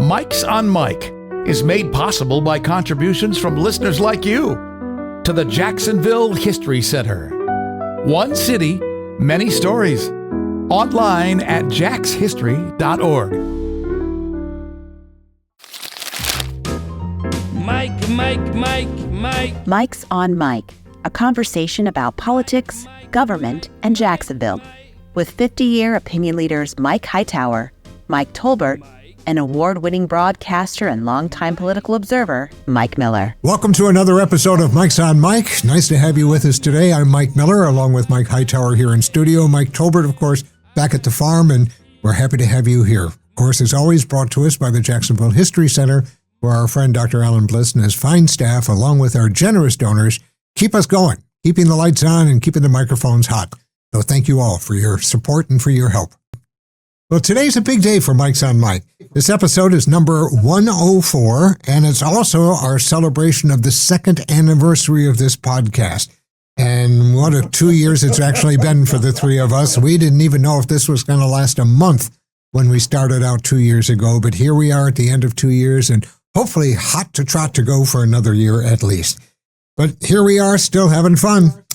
Mike's on Mike is made possible by contributions from listeners like you to the Jacksonville History Center. One city, many stories. Online at jaxhistory.org. Mike. Mike's on Mike, a conversation about politics, government, and Jacksonville, with 50-year opinion leaders Mike Hightower, Mike Tolbert, and award-winning broadcaster and longtime political observer, Mike Miller. Welcome to another episode of Mike's on Mike. Nice to have you with us today. I'm Mike Miller, along with Mike Hightower here in studio. Mike Tolbert, of course, back at the farm, and we're happy to have you here. Of course, as always, brought to us by the Jacksonville History Center, where our friend Dr. Alan Bliss and his fine staff, along with our generous donors, keep us going, keeping the lights on and keeping the microphones hot. So thank you all for your support and for your help. Well, today's a big day for Mike's on Mike. This episode is number 104, and it's also our celebration of the second anniversary of this podcast. And what a 2 years it's actually been for the three of us. We didn't even know if this was going to last a month when we started out 2 years ago, but here we are at the end of 2 years, and hopefully hot to trot to go for another year at least. But here we are, still having fun.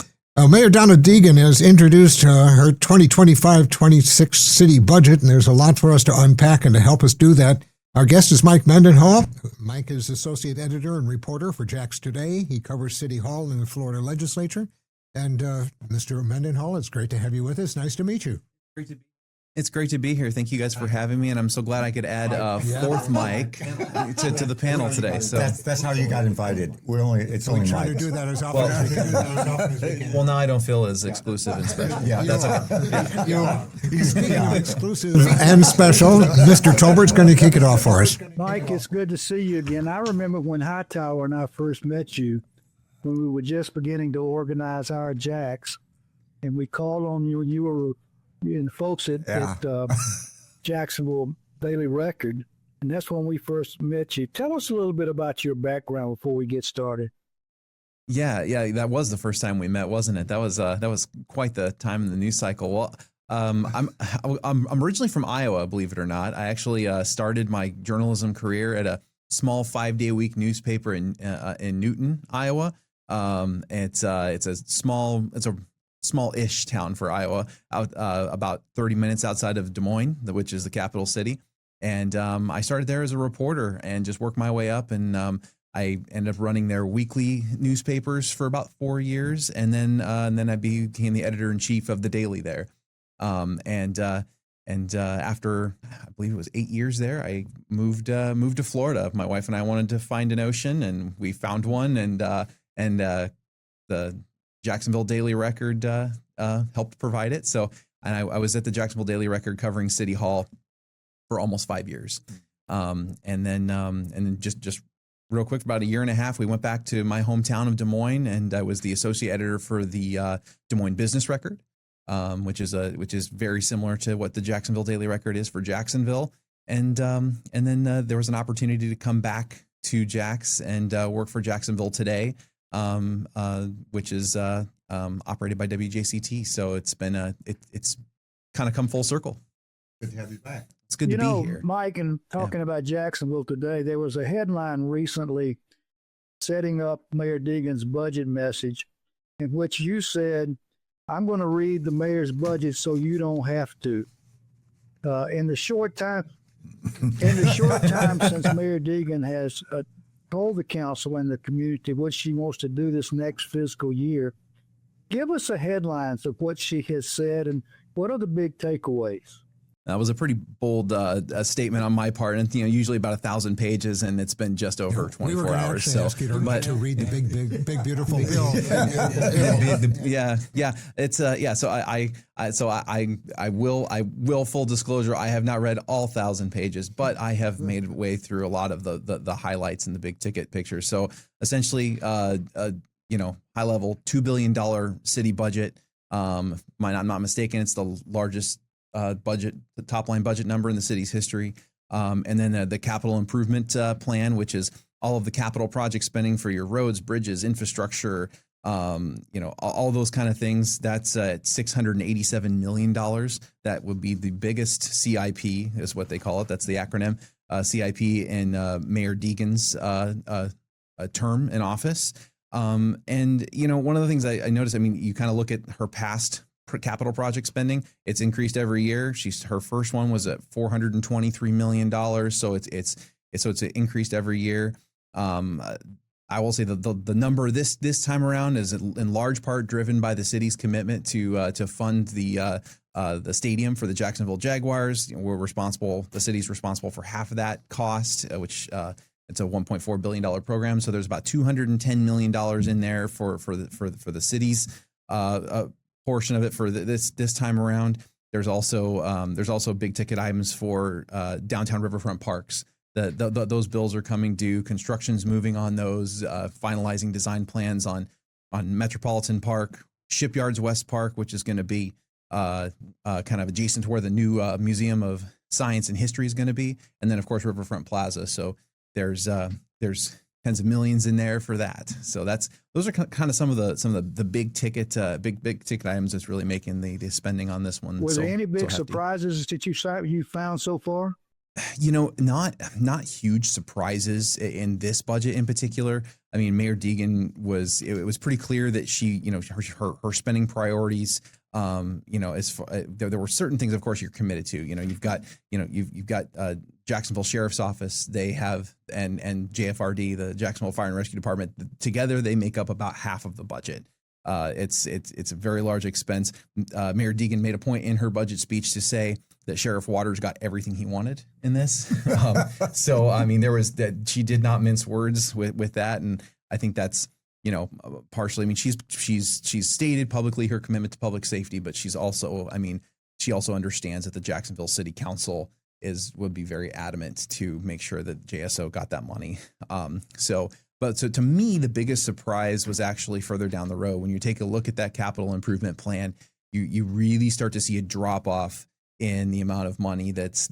Mayor Donna Deegan has introduced her 2025-26 city budget, and there's a lot for us to unpack, and to help us do that, our guest is Mike Mendenhall. Mike is associate editor and reporter for JAXToday. He covers City Hall and the Florida legislature. And Mr. Mendenhall, it's great to have you with us. Nice to meet you. It's great to be here. Thank you guys for having me, and I'm so glad I could add a fourth mic to the panel today. So that's how you got invited. It's only try to do that as often as we can. Well, now I don't feel as exclusive and special. Yeah, that's okay. Speaking of exclusive and special, Mr. Tolbert's going to kick it off for us. Mike, it's good to see you again. I remember when Hightower and I first met you, when we were just beginning to organize our JAX, and we called on you. You were and folks at Jacksonville Daily Record, and that's when we first met you. Tell us a little bit about your background before we get started. Yeah, that was the first time we met, wasn't it? That was quite the time in the news cycle. Well, I'm originally from Iowa, believe it or not. I actually started my journalism career at a small 5-day-a-week newspaper in Newton, Iowa. It's a small-ish town for Iowa, out about 30 minutes outside of Des Moines, which is the capital city. And I started there as a reporter and just worked my way up. And I ended up running their weekly newspapers for about 4 years, and then I became the editor-in-chief of the Daily there. And after, I believe it was 8 years there, I moved to Florida. My wife and I wanted to find an ocean, and we found one. And the Jacksonville Daily Record helped provide it. So, and I was at the Jacksonville Daily Record covering City Hall for almost 5 years. And then just real quick, for about a year and a half, we went back to my hometown of Des Moines, and I was the associate editor for the Des Moines Business Record, which is very similar to what the Jacksonville Daily Record is for Jacksonville. And then there was an opportunity to come back to Jax and work for Jacksonville Today, which is operated by WJCT. So it's been it's kind of come full circle. Good to have you back. It's good to be here. Mike, and talking about Jacksonville Today, there was a headline recently setting up Mayor Deegan's budget message, in which you said, "I'm going to read the mayor's budget so you don't have to." In the short time since Mayor Deegan has told the council and the community what she wants to do this next fiscal year, give us the headlines of what she has said and what are the big takeaways. That was a pretty bold statement on my part, and usually about 1,000 pages, and it's been just over 24 we were hours. So, ask you to read the big beautiful bill. I will full disclosure. I have not read all 1,000 pages, but I have made way through a lot of the highlights and the big ticket pictures. So essentially, high level $2 billion city budget. If I'm not mistaken, it's the largest budget, the top line budget number in the city's history. And then the capital improvement plan, which is all of the capital project spending for your roads, bridges, infrastructure, all those kind of things. That's at $687 million. That would be the biggest CIP, is what they call it. That's the acronym CIP in Mayor Deegan's term in office. And, one of the things I noticed, I mean, you kind of look at her past capital project spending, it's increased every year. Her first one was at $423 million. So it's increased every year. I will say the number this time around is in large part driven by the city's commitment to fund the stadium for the Jacksonville Jaguars. The city's responsible for half of that cost, which it's a $1.4 billion program. So there's about $210 million in there for the city's portion of it for this time around. There's also big ticket items for downtown riverfront parks. Those bills are coming due. Construction's moving on those, finalizing design plans on Metropolitan Park, Shipyards West Park, which is going to be kind of adjacent to where the new Museum of Science and History is going to be, and then of course Riverfront Plaza. So there's tens of millions in there for that. So those are kind of some of the big ticket items that's really making the spending on this one. Were there any big surprises that you found so far? Not huge surprises in this budget in particular. I mean, Mayor Deegan it was pretty clear that she, her spending priorities, there were certain things, of course, you're committed to. You've got Jacksonville Sheriff's Office, they have, and JFRD, the Jacksonville Fire and Rescue Department, together they make up about half of the budget. It's a very large expense. Mayor Deegan made a point in her budget speech to say that Sheriff Waters got everything he wanted in this. So, I mean, she did not mince words with that. And I think that's, partially, I mean, she's stated publicly her commitment to public safety, but she also understands that the Jacksonville City Council would be very adamant to make sure that JSO got that money. So to me, the biggest surprise was actually further down the road. When you take a look at that capital improvement plan, you really start to see a drop off in the amount of money that's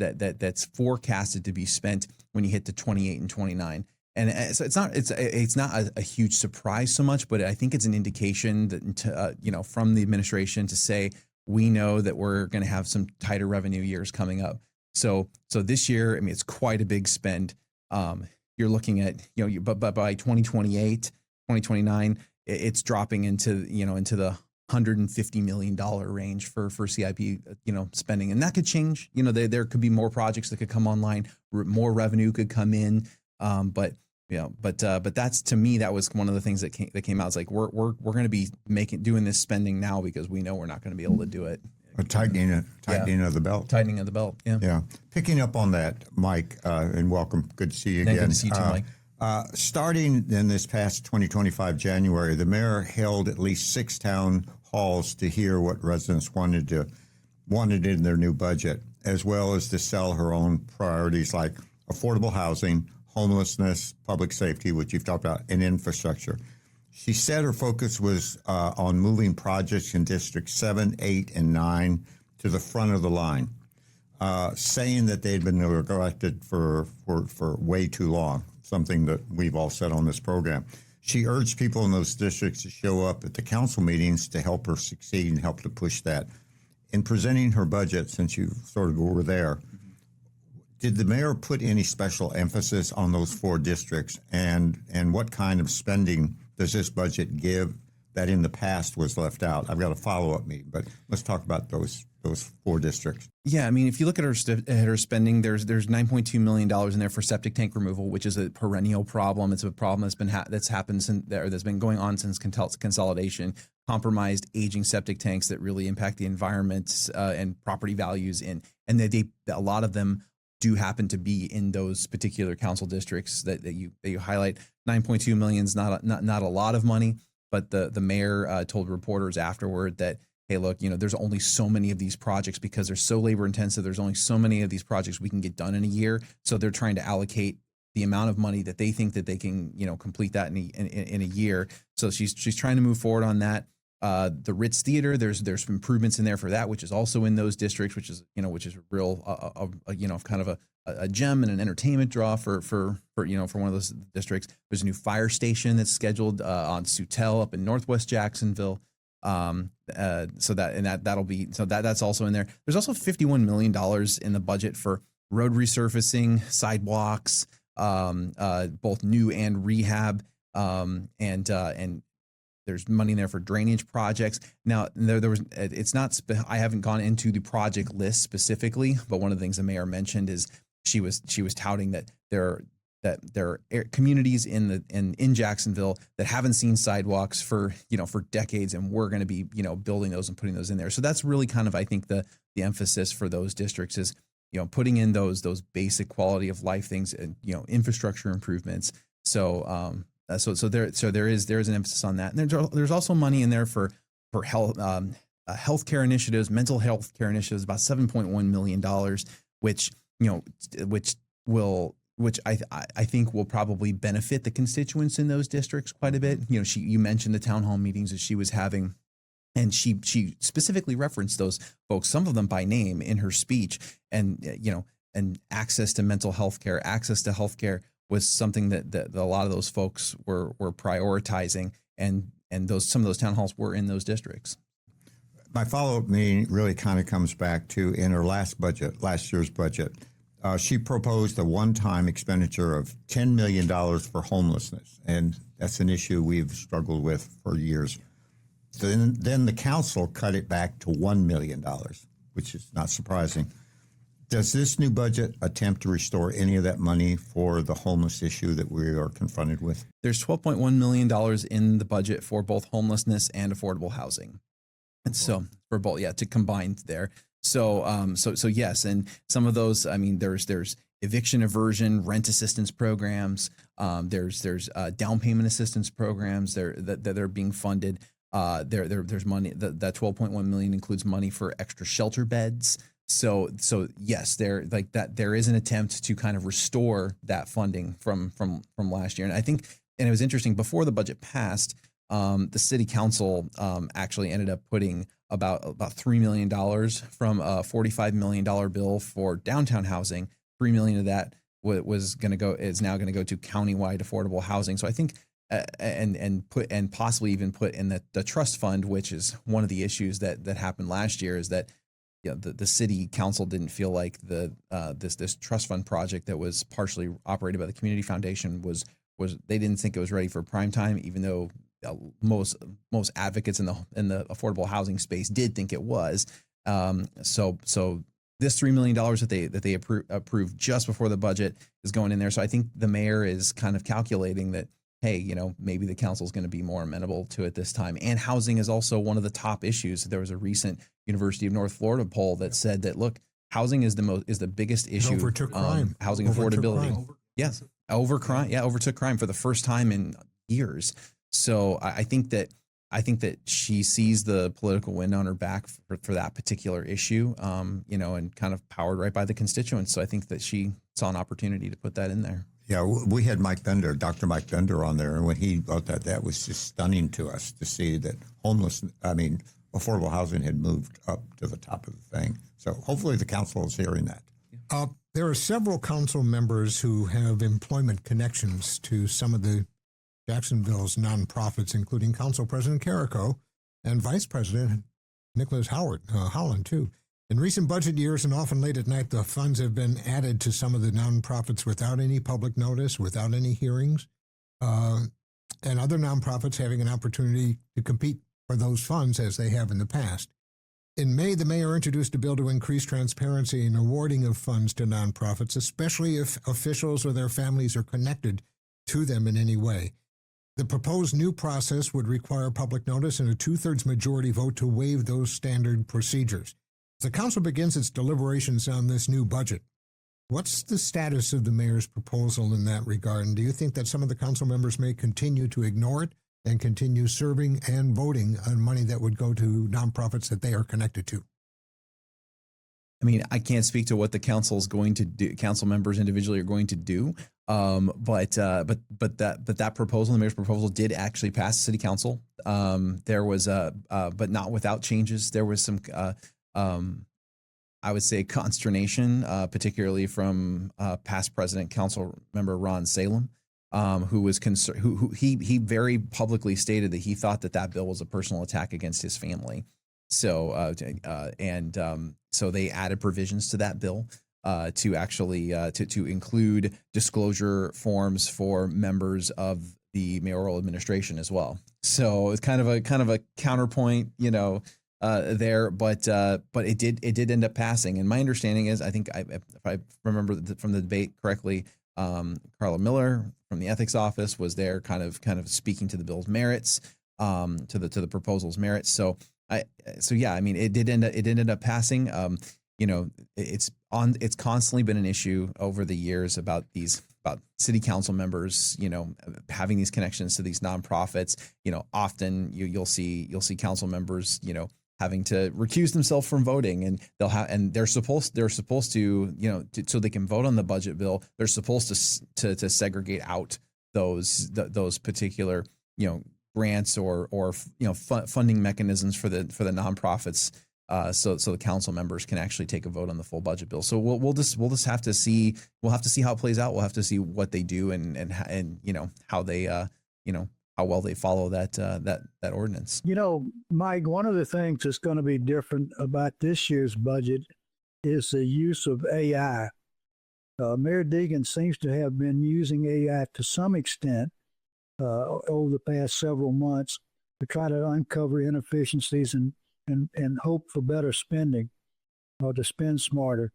forecasted to be spent when you hit to 28 and 29. And so it's not a huge surprise so much, but I think it's an indication that from the administration to say, we know that we're going to have some tighter revenue years coming up. So this year, I mean, it's quite a big spend. You're looking at, but by 2028, 2029, it's dropping into the $150 million range for CIP, spending. And that could change. There could be more projects that could come online, more revenue could come in. But that's, to me, that was one of the things that came out. It's like, we're going to be doing this spending now because we know we're not going to be able to do it. A tightening of the belt. Tightening of the belt. Yeah. Yeah. Picking up on that, Mike, and welcome. Good to see you again. Good to see you too, Mike. Starting in this past 2025 January, the mayor held at least 6 town halls to hear what residents wanted in their new budget, as well as to sell her own priorities like affordable housing, homelessness, public safety, which you've talked about, and infrastructure. She said her focus was on moving projects in District 7, 8, and 9 to the front of the line, saying that they'd been neglected for way too long, something that we've all said on this program. She urged people in those districts to show up at the council meetings to help her succeed and help to push that. In presenting her budget, since you sort of were there, did the mayor put any special emphasis on those 4 districts, and what kind of spending does this budget give that in the past was left out? I've got a follow-up meeting, but let's talk about those 4 districts. Yeah, I mean, if you look at her spending, there's $9.2 million in there for septic tank removal, which is a perennial problem. It's a problem that's happened that's been going on since consolidation. Compromised, aging septic tanks that really impact the environment and property values, and a lot of them do happen to be in those particular council districts that you highlight. 9.2 million is not a lot of money, but the mayor told reporters afterward that, hey, look, there's only so many of these projects because they're so labor intensive. There's only so many of these projects we can get done in a year. So they're trying to allocate the amount of money that they think that they can, complete that in a year. So she's trying to move forward on that. The Ritz Theater, there's improvements in there for that, which is also in those districts, which is a real, kind of a gem and an entertainment draw for one of those districts. There's a new fire station that's scheduled on Sutel up in Northwest Jacksonville. That's also in there. There's also $51 million in the budget for road resurfacing, sidewalks, both new and rehab, and there's money in there for drainage projects. Now, there was, it's not, I haven't gone into the project list specifically, but one of the things the mayor mentioned is she was touting that there are communities in Jacksonville that haven't seen sidewalks for decades, and we're going to be, building those and putting those in there. So that's really kind of, I think, the emphasis for those districts is, putting in those basic quality of life things and, infrastructure improvements. So, so there is an emphasis on that. And there's also money in there for health, healthcare initiatives, mental health care initiatives, about $7.1 million, which I think will probably benefit the constituents in those districts quite a bit. You mentioned the town hall meetings that she was having, and she specifically referenced those folks, some of them by name, in her speech. And and access to mental health care, access to health care was something that a lot of those folks were prioritizing, and some of those town halls were in those districts. My follow-up meeting really kind of comes back to in her last year's budget. She proposed a one-time expenditure of $10 million for homelessness, and that's an issue we've struggled with for years. So then the council cut it back to $1 million, which is not surprising. Does this new budget attempt to restore any of that money for the homeless issue that we are confronted with? There's $12.1 million in the budget for both homelessness and affordable housing. And so for both, to combine there. So yes, and some of those, I mean, there's eviction aversion, rent assistance programs. There's down payment assistance programs that are being funded. There's money that $12.1 million includes money for extra shelter beds. So yes, there is an attempt to kind of restore that funding from last year. And I think, and it was interesting, before the budget passed, the city council actually ended up putting about $3 million from a $45 million bill for downtown housing. $3 million of that is now going to go to countywide affordable housing. So I think and possibly even put in the trust fund, which is one of the issues that happened last year, is that the city council didn't feel like this trust fund project that was partially operated by the community foundation was they didn't think it was ready for prime time, even though most advocates in the affordable housing space did think it was. So this $3 million that they approved just before the budget is going in there. So I think the mayor is kind of calculating that, hey, maybe the council is going to be more amenable to it this time. And housing is also one of the top issues. There was a recent University of North Florida poll that said that, look, housing is the biggest issue. Overtook crime. Housing affordability. Yes. Overtook crime for the first time in years. So I think that she sees the political wind on her back for that particular issue, and kind of powered right by the constituents. So I think that she saw an opportunity to put that in there. Yeah, we had Dr. Mike Bender on there, and when he wrote that was just stunning to us to see that affordable housing had moved up to the top of the thing. So hopefully the council is hearing that. There are several council members who have employment connections to some of the Jacksonville's nonprofits, including Council President Carrico and Vice President Nicholas Holland, too. In recent budget years and often late at night, the funds have been added to some of the nonprofits without any public notice, without any hearings, and other nonprofits having an opportunity to compete for those funds as they have in the past. In May, the mayor introduced a bill to increase transparency in awarding of funds to nonprofits, especially if officials or their families are connected to them in any way. The proposed new process would require public notice and a 2/3 majority vote to waive those standard procedures. As the council begins its deliberations on this new budget, what's the status of the mayor's proposal in that regard? And do you think that some of the council members may continue to ignore it and continue serving and voting on money that would go to nonprofits that they are connected to? I mean, I can't speak to what the council is going to do. Council members individually are going to do, but that proposal, the mayor's proposal, did actually pass the city council. There was but not without changes. There was some, I would say, consternation, particularly from past president, council member Ron Salem, who was concerned. He very publicly stated that he thought that bill was a personal attack against his family. So so they added provisions to that bill. to actually to include disclosure forms for members of the mayoral administration as well. So it's kind of a counterpoint, there, but it did end up passing. And my understanding is, I think if I remember from the debate correctly, Carla Miller from the ethics office was there, kind of speaking to the bill's merits, to the proposal's merits. So yeah, I mean, it ended up passing. It's constantly been an issue over the years about city council members, having these connections to these nonprofits. Often you'll see council members, having to recuse themselves from voting, and they're supposed to, so they can vote on the budget bill. They're supposed to segregate out those particular, grants or funding mechanisms for the nonprofits. So the council members can actually take a vote on the full budget bill. So we'll just have to see. We'll have to see how it plays out. We'll have to see what they do and how they how well they follow that ordinance. Mike, one of the things that's going to be different about this year's budget is the use of AI. Mayor Deegan seems to have been using AI to some extent over the past several months to try to uncover inefficiencies and hope for better spending, or to spend smarter.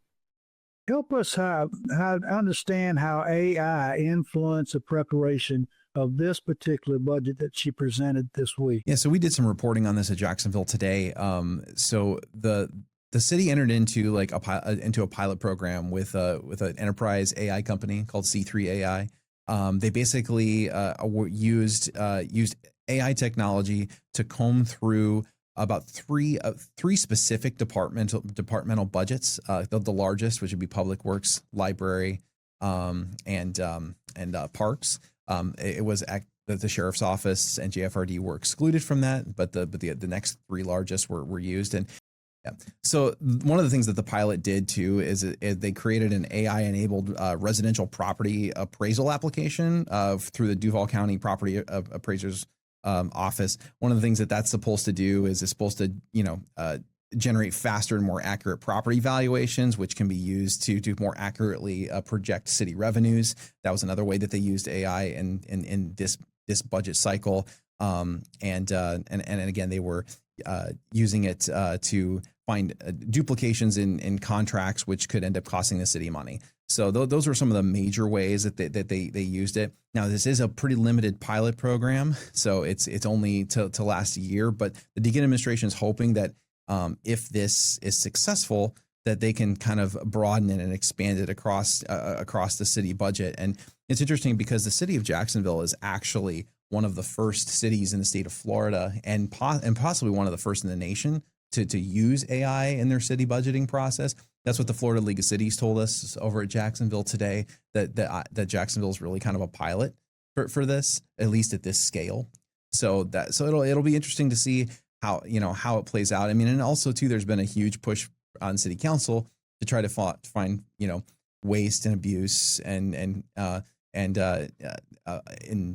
Help us how understand how AI influenced the preparation of this particular budget that she presented this week. Yeah, so we did some reporting on this at Jacksonville today. So the city entered into a pilot program with an enterprise AI company called C3 AI. They basically used AI technology to comb through about three specific departmental budgets. The largest, which would be Public Works, Library, and Parks. It was the sheriff's office and JFRD were excluded from that, but the next three largest were used. And yeah, so one of the things that the pilot did too is they created an AI-enabled residential property appraisal application through the Duval County Property Appraisers office. One of the things that's supposed to do is it's supposed to generate faster and more accurate property valuations, which can be used to more accurately project city revenues. That was another way that they used AI in this budget cycle. And again, they were using it to find duplications in contracts, which could end up costing the city money. So those were some of the major ways that they used it. Now, this is a pretty limited pilot program, so it's only to last a year. But the Deegan administration is hoping that if this is successful, that they can kind of broaden it and expand it across the city budget. And it's interesting because the city of Jacksonville is actually one of the first cities in the state of Florida, and possibly one of the first in the nation to use AI in their city budgeting process. That's what the Florida League of Cities told us over at Jacksonville today, that Jacksonville is really kind of a pilot for this, at least at this scale. So it'll be interesting to see how it plays out. I mean, and also too, there's been a huge push on city council to try to find waste and abuse and in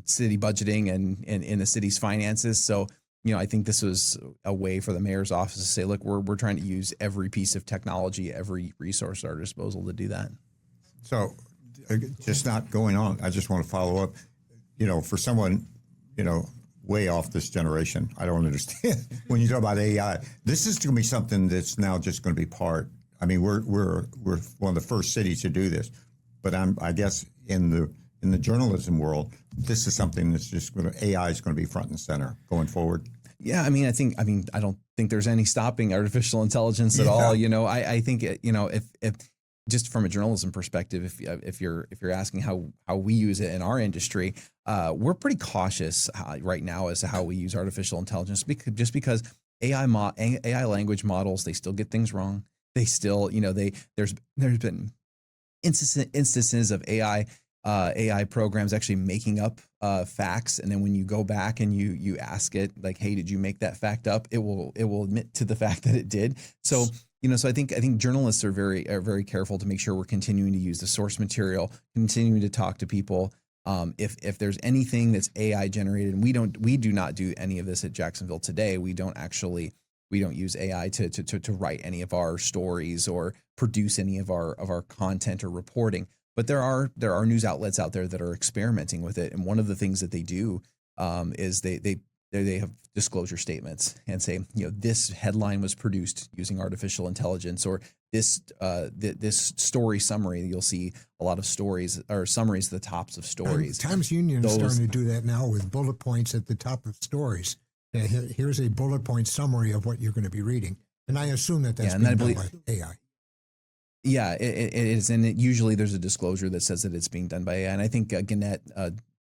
city budgeting and in the city's finances. So I think this was a way for the mayor's office to say, look, we're trying to use every piece of technology, every resource at our disposal to do that. So just not going on, I just want to follow up, for someone, way off this generation, I don't understand when you talk about AI, this is going to be something that's now just going to be part. I mean, we're one of the first cities to do this, but I guess in the journalism world, this is something that's just AI is going to be front and center going forward. Yeah, I don't think there's any stopping artificial intelligence at all. I think if just from a journalism perspective, if you're asking how we use it in our industry, we're pretty cautious right now as to how we use artificial intelligence, because AI language models, they still get things wrong. They still, there's been instances of AI programs actually making up facts, and then when you go back and you ask it, like, hey, did you make that fact up? It will admit to the fact that it did. So so I think journalists are very careful to make sure we're continuing to use the source material, continuing to talk to people. If there's anything that's AI generated, and we do not do any of this at Jacksonville today. We don't actually We don't use AI to write any of our stories or produce any of our content or reporting. But there are news outlets out there that are experimenting with it, and one of the things that they do is they have disclosure statements and say, this headline was produced using artificial intelligence, or this story summary. You'll see a lot of stories or summaries at the tops of stories. Times Union is starting to do that now with bullet points at the top of stories. Here's a bullet point summary of what you're going to be reading, and I assume that's being done by AI. Yeah, it is, and usually there's a disclosure that says that it's being done by AI. And I think Gannett,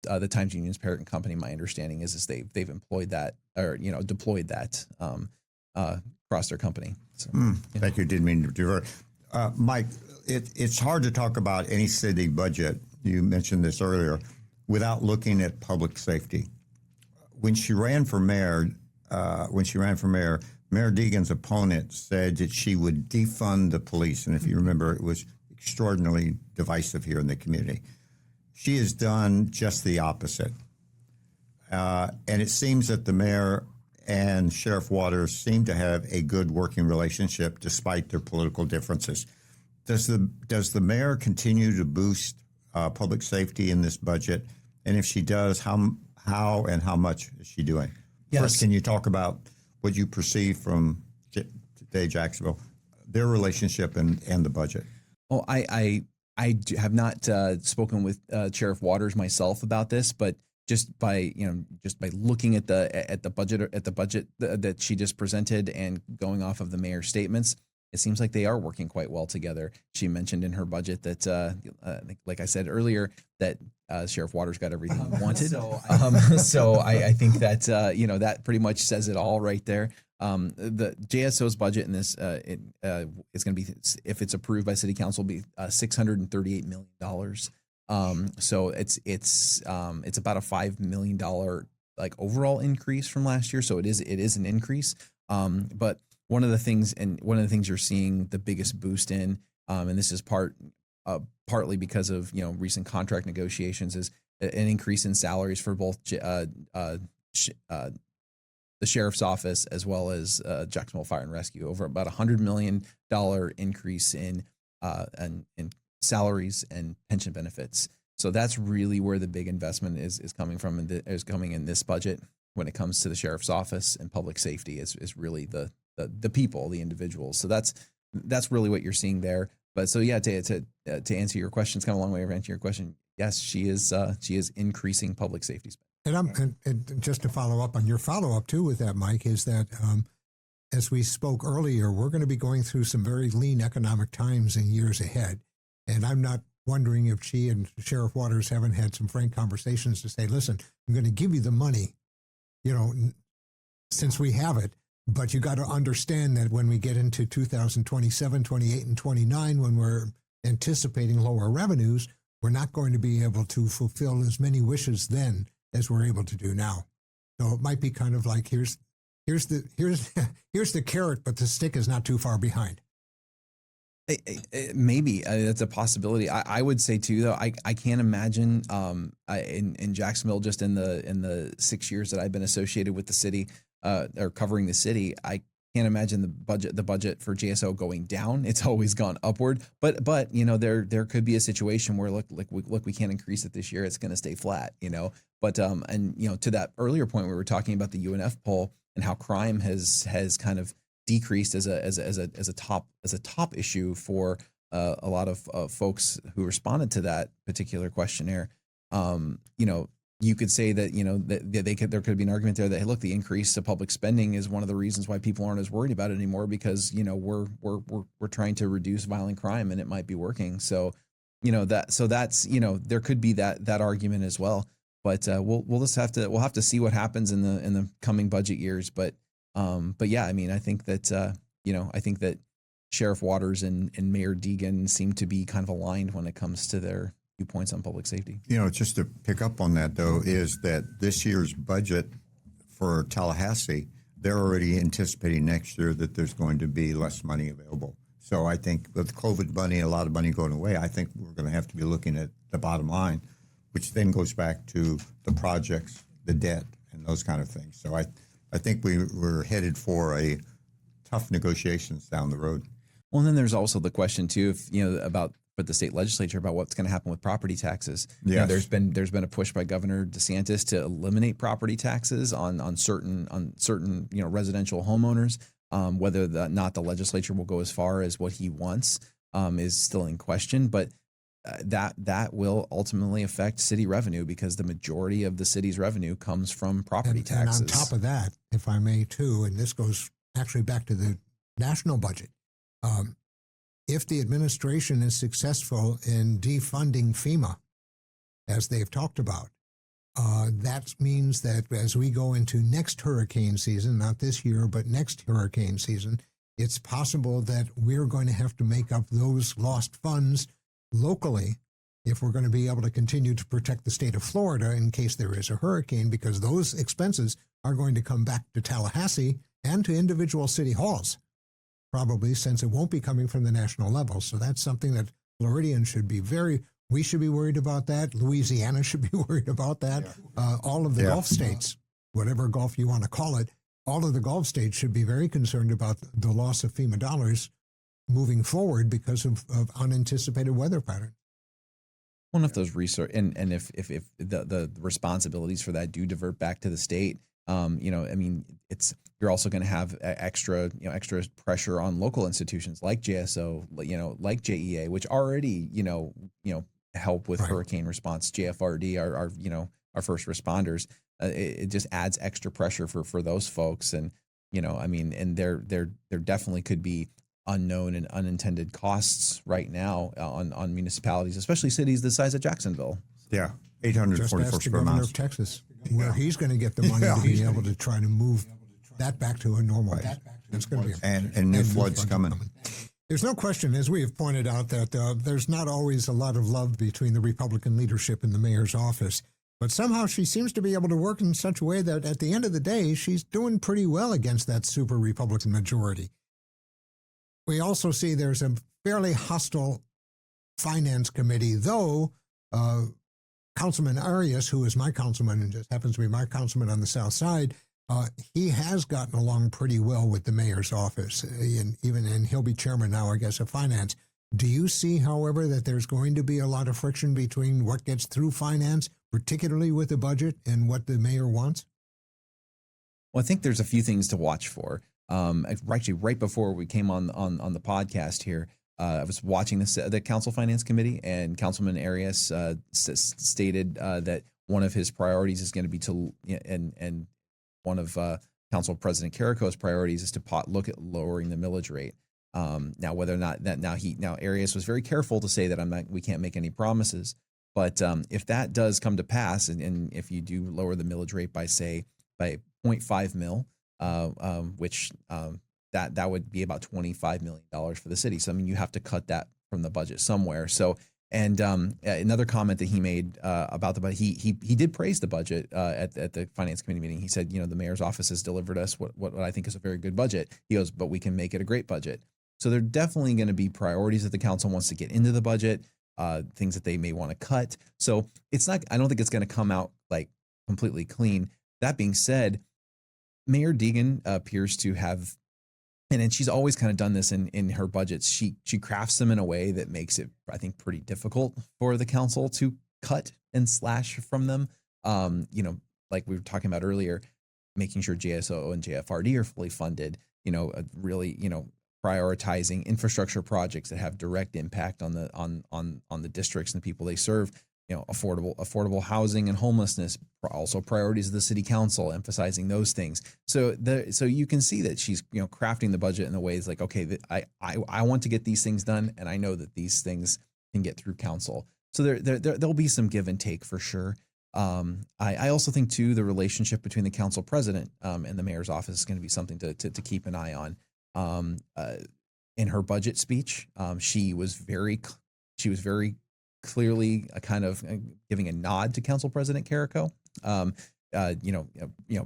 the Times Union's parent company, my understanding is they've employed that, or deployed that across their company. So, Thank you. Didn't mean to divert. Mike, it's hard to talk about any city budget. You mentioned this earlier without looking at public safety. When she ran for mayor, Mayor Deegan's opponent said that she would defund the police. And if you remember, it was extraordinarily divisive here in the community. She has done just the opposite. And it seems that the mayor and Sheriff Waters seem to have a good working relationship despite their political differences. Does the mayor continue to boost public safety in this budget? And if she does, how and how much is she doing? Yes. First, can you talk about what you perceive from Today Jacksonville, their relationship and the budget? Oh, I have not spoken with Sheriff Waters myself about this, but just by looking at the budget that she just presented and going off of the mayor's statements, it seems like they are working quite well together. She mentioned in her budget that, like I said earlier, that Sheriff Waters got everything he wanted. So I think that that pretty much says it all right there. The JSO's budget in this is going to be, if it's approved by City Council, be $638 million. So it's about a $5 million like overall increase from last year. So it is an increase. But one of the things you're seeing the biggest boost in, and this is partly because of recent contract negotiations, is an increase in salaries for both the sheriff's office as well as Jacksonville Fire and Rescue, over about $100 million increase in salaries and pension benefits. So that's really where the big investment is coming from, and is coming in this budget when it comes to the sheriff's office and public safety is really the people, the individuals. So that's really what you're seeing there. But so yeah, to answer your question, it's kind of a long way of answering your question. Yes, she is increasing public safety spending. And just to follow up on your follow-up too with that, Mike, is that as we spoke earlier, we're going to be going through some very lean economic times in years ahead. And I'm not wondering if she and Sheriff Waters haven't had some frank conversations to say, listen, I'm going to give you the money, since we have it, but you got to understand that when we get into 2027, 28, and 29, when we're anticipating lower revenues, we're not going to be able to fulfill as many wishes then as we're able to do now. So it might be kind of like here's the carrot, but the stick is not too far behind. Maybe that's a possibility. I would say too, though, I can't imagine in Jacksonville, just in the 6 years that I've been associated with the city or covering the city, I can't imagine the budget for JSO going down. It's always gone upward. But there could be a situation where look we can't increase it this year. It's going to stay flat. But to that earlier point, we were talking about the UNF poll and how crime has kind of decreased as a top issue for a lot of folks who responded to that particular questionnaire. You could say that there could be an argument there that, hey, look, the increase to public spending is one of the reasons why people aren't as worried about it anymore, because we're trying to reduce violent crime and it might be working. So that's there could be that argument as well. But we'll have to see what happens in the coming budget years. But yeah, I mean, I think that Sheriff Waters and Mayor Deegan seem to be kind of aligned when it comes to their viewpoints on public safety. Just to pick up on that, though, is that this year's budget for Tallahassee, they're already anticipating next year that there's going to be less money available. So I think with COVID money, a lot of money going away, I think we're going to have to be looking at the bottom line, which then goes back to the projects, the debt, and those kind of things. So I think we're headed for a tough negotiations down the road. Well, and then there's also the question too, if about for the state legislature about what's going to happen with property taxes. Yes. There's been a push by Governor DeSantis to eliminate property taxes on certain residential homeowners. Whether or not the legislature will go as far as what he wants is still in question, but that will ultimately affect city revenue because the majority of the city's revenue comes from property taxes. And on top of that, if I may too, and this goes actually back to the national budget, if the administration is successful in defunding FEMA, as they've talked about, that means that as we go into next hurricane season, not this year, but next hurricane season, it's possible that we're going to have to make up those lost funds locally if we're going to be able to continue to protect the state of Florida in case there is a hurricane, because those expenses are going to come back to Tallahassee and to individual city halls, probably, since it won't be coming from the national level. So that's something that Floridians should be we should be worried about that. Louisiana should be worried about that. All of the Gulf states, whatever Gulf you want to call it, all of the Gulf states should be very concerned about the loss of FEMA dollars moving forward because of unanticipated weather patterns. Well, if those research and if the responsibilities for that do divert back to the state, you're also going to have extra pressure on local institutions like JSO, like JEA, which already help with hurricane response. JFRD, our first responders. It just adds extra pressure for those folks, and and there definitely could be unknown and unintended costs right now on municipalities, especially cities the size of Jacksonville. Yeah, 844 Just ask the square governor miles. of Texas where he's going to get the money to be able to try to move that back to a normal. It's going to be and new floods coming. There's no question, as we have pointed out, that there's not always a lot of love between the Republican leadership and the mayor's office. But somehow she seems to be able to work in such a way that at the end of the day, she's doing pretty well against that super Republican majority. We also see there's a fairly hostile finance committee, though Councilman Arias, who is my councilman and just happens to be my councilman on the South Side, he has gotten along pretty well with the mayor's office, and he'll be chairman now, I guess, of finance. Do you see, however, that there's going to be a lot of friction between what gets through finance, particularly with the budget, and what the mayor wants? Well, I think there's a few things to watch for. Actually, right before we came on the podcast here, I was watching the Council Finance Committee, and Councilman Arias stated that one of his priorities is going to be and one of Council President Carrico's priorities is to look at lowering the millage rate. Now, whether or not that now Arias was very careful to say that we can't make any promises, but if that does come to pass, and if you do lower the millage rate by 0.5 mil, which that would be about $25 million for the city. So you have to cut that from the budget somewhere. So. And another comment that he made about the budget, he did praise the budget at the finance committee meeting. He said, the mayor's office has delivered us what I think is a very good budget. He goes, but we can make it a great budget. So there are definitely going to be priorities that the council wants to get into the budget, things that they may want to cut. So I don't think it's going to come out like completely clean. That being said, Mayor Deegan appears to have, and she's always kind of done this in her budgets. She crafts them in a way that makes it, I think, pretty difficult for the council to cut and slash from them. Like we were talking about earlier, making sure JSO and JFRD are fully funded. Really, prioritizing infrastructure projects that have direct impact on the districts and the people they serve. Affordable housing and homelessness, also priorities of the city council, emphasizing those things. So you can see that she's crafting the budget in the ways like, okay, I want to get these things done, and I know that these things can get through council. So there'll be some give and take for sure. I also think too the relationship between the council president and the mayor's office is going to be something to keep an eye on. In her budget speech, she was very clearly a kind of giving a nod to Council President Carrico,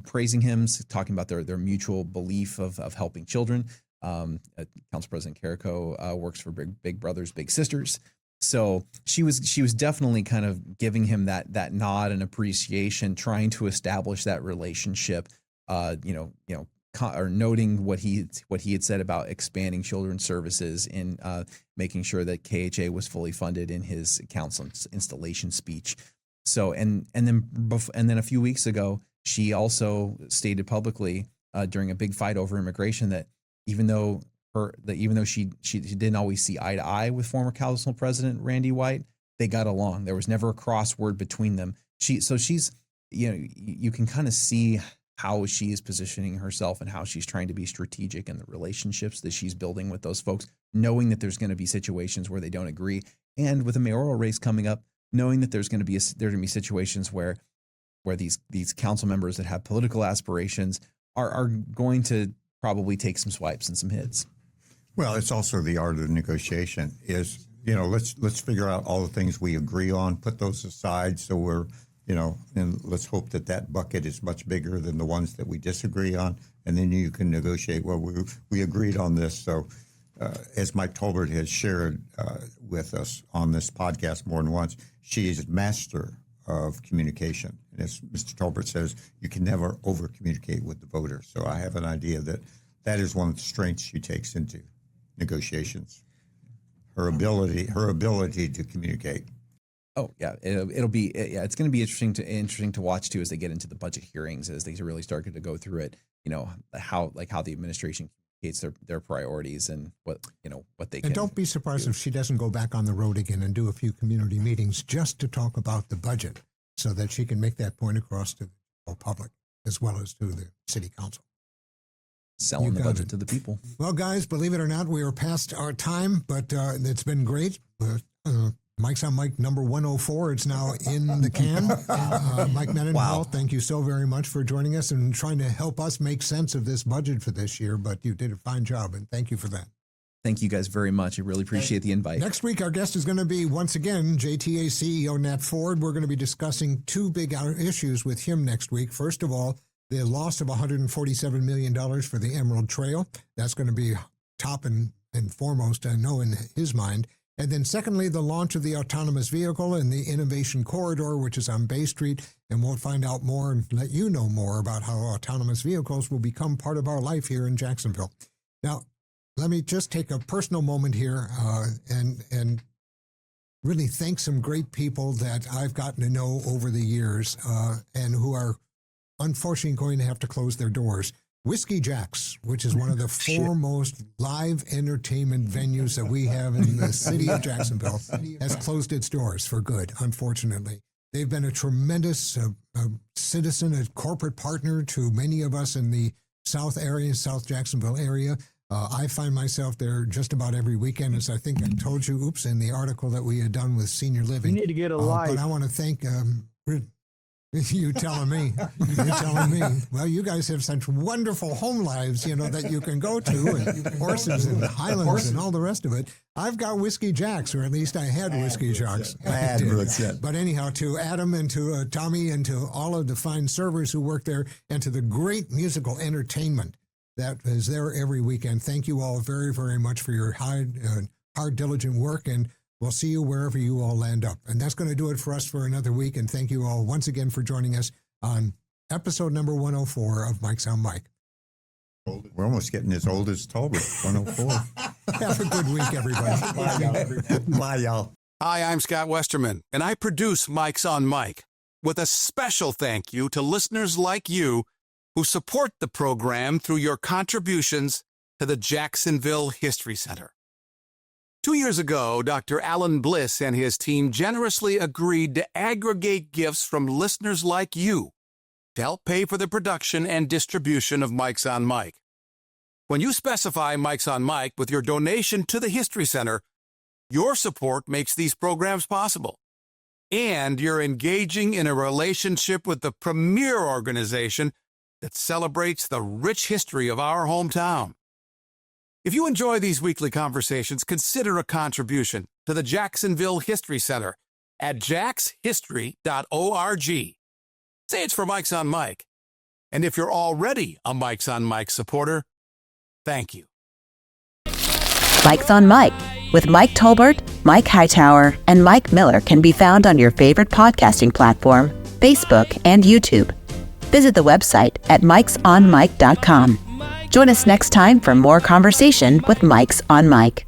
praising him, talking about their mutual belief of helping children. Council President Carrico works for Big Brothers Big Sisters, so she was definitely kind of giving him that nod and appreciation, trying to establish that relationship. noting what he had said about expanding children's services and making sure that KHA was fully funded in his council installation speech. So and then a few weeks ago, she also stated publicly during a big fight over immigration that even though she didn't always see eye to eye with former Council President Randy White, they got along. There was never a crossword between them. She's you can kind of see how she is positioning herself and how she's trying to be strategic in the relationships that she's building with those folks, knowing that there's going to be situations where they don't agree, and with a mayoral race coming up, knowing that there's going to be situations where these council members that have political aspirations are going to probably take some swipes and some hits. Well, it's also the art of negotiation. Is let's figure out all the things we agree on, put those aside, so we're and let's hope that bucket is much bigger than the ones that we disagree on, and then you can negotiate. Well, we agreed on this, so as Mike Tolbert has shared with us on this podcast more than once, she is a master of communication. And as Mr. Tolbert says, you can never over-communicate with the voter. So I have an idea that is one of the strengths she takes into negotiations. Her ability to communicate. Oh yeah, it's going to be interesting to watch too as they get into the budget hearings, as they really start to go through it. How the administration communicates their priorities and what they can. And don't be surprised if she doesn't go back on the road again and do a few community meetings just to talk about the budget, so that she can make that point across to the public as well as to the city council. Selling the budget to the people. Well, guys, believe it or not, we are past our time, but it's been great. Mike's on Mike number 104. It's now in the can. Mike Mendenhall, wow. Thank you so very much for joining us and trying to help us make sense of this budget for this year, but you did a fine job, and thank you for that. Thank you guys very much. I really appreciate the invite. Next week, our guest is going to be, once again, JTA CEO Nat Ford. We're going to be discussing two big issues with him next week. First of all, the loss of $147 million for the Emerald Trail. That's going to be top and foremost, I know, in his mind. And then secondly, the launch of the autonomous vehicle and the innovation corridor, which is on Bay Street. And we'll find out more and let you know more about how autonomous vehicles will become part of our life here in Jacksonville. Now, let me just take a personal moment here and really thank some great people that I've gotten to know over the years and who are unfortunately going to have to close their doors. Whiskey Jack's, which is one of the foremost live entertainment venues that we have in the city of Jacksonville, has closed its doors for good, unfortunately. They've been a tremendous citizen, a corporate partner to many of us in the South Jacksonville area. I find myself there just about every weekend, as I think I told you, in the article that we had done with senior living. You need to get a life. But I want to thank you telling me. You're telling me. Well, you guys have such wonderful home lives, that you can go to, and horses and highlands and all the rest of it. I've got Whiskey Jack's, or at least I had Whiskey Jack's. But anyhow, to Adam and to Tommy and to all of the fine servers who work there, and to the great musical entertainment that is there every weekend, thank you all very, very much for your hard, diligent work, and we'll see you wherever you all land up. And that's going to do it for us for another week. And thank you all once again for joining us on episode number 104 of Mike's on Mike. We're almost getting as old as Tolbert, 104. Have a good week, everybody. Bye, y'all. Hi, I'm Scott Westerman, and I produce Mike's on Mike, with a special thank you to listeners like you who support the program through your contributions to the Jacksonville History Center. 2 years ago, Dr. Alan Bliss and his team generously agreed to aggregate gifts from listeners like you to help pay for the production and distribution of Mike's on Mike. When you specify Mike's on Mike with your donation to the History Center, your support makes these programs possible. And you're engaging in a relationship with the premier organization that celebrates the rich history of our hometown. If you enjoy these weekly conversations, consider a contribution to the Jacksonville History Center at jaxhistory.org. Say it's for Mike's on Mike. And if you're already a Mike's on Mike supporter, thank you. Mike's on Mike with Mike Tolbert, Mike Hightower, and Mike Miller can be found on your favorite podcasting platform, Facebook, and YouTube. Visit the website at mikesonmike.com. Join us next time for more conversation with Mike's on Mike.